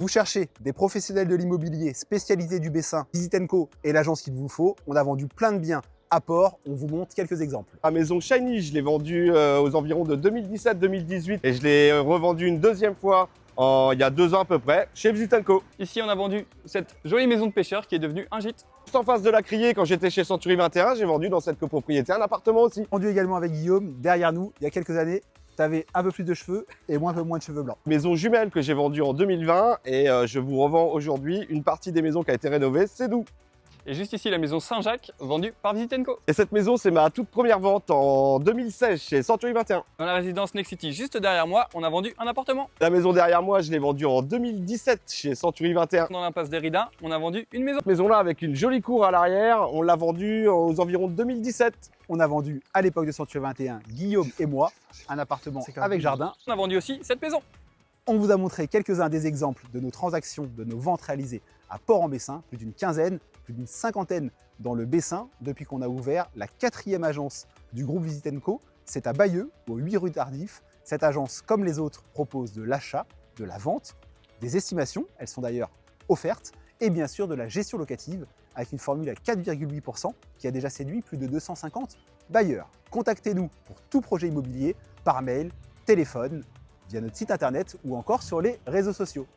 Vous cherchez des professionnels de l'immobilier spécialisés du Bessin, Visit & Co est l'agence qu'il vous faut. On a vendu plein de biens à Port, on vous montre quelques exemples. La maison Shiny, je l'ai vendue aux environs de 2017-2018 et je l'ai revendue une deuxième fois il y a 2 ans à peu près chez Visit & Co. Ici, on a vendu cette jolie maison de pêcheur qui est devenue un gîte. Juste en face de la Criée, quand j'étais chez Century 21, j'ai vendu dans cette copropriété un appartement aussi. Vendu également avec Guillaume, derrière nous, il y a quelques années, tu avais un peu plus de cheveux et un peu moins de cheveux blancs. Maison jumelle que j'ai vendue en 2020 et je vous revends aujourd'hui une partie des maisons qui a été rénovée, c'est nous. Et juste ici, la maison Saint-Jacques, vendue par Visit & Co. Et cette maison, c'est ma toute première vente en 2016 chez Century 21. Dans la résidence Next City, juste derrière moi, on a vendu un appartement. La maison derrière moi, je l'ai vendue en 2017 chez Century 21. Dans l'impasse d'Érida, on a vendu une maison. Cette maison-là, avec une jolie cour à l'arrière, on l'a vendue aux environs de 2017. On a vendu à l'époque de Century 21, Guillaume et moi, un appartement avec jardin. On a vendu aussi cette maison. On vous a montré quelques-uns des exemples de nos transactions, de nos ventes réalisées à Port-en-Bessin, plus d'une quinzaine, plus d'une cinquantaine dans le Bessin depuis qu'on a ouvert la 4e agence du groupe Visit & Co. C'est à Bayeux, au 8 rue Tardif. Cette agence, comme les autres, propose de l'achat, de la vente, des estimations, elles sont d'ailleurs offertes, et bien sûr de la gestion locative avec une formule à 4,8% qui a déjà séduit plus de 250 bailleurs. Contactez-nous pour tout projet immobilier par mail, téléphone, via notre site internet ou encore sur les réseaux sociaux.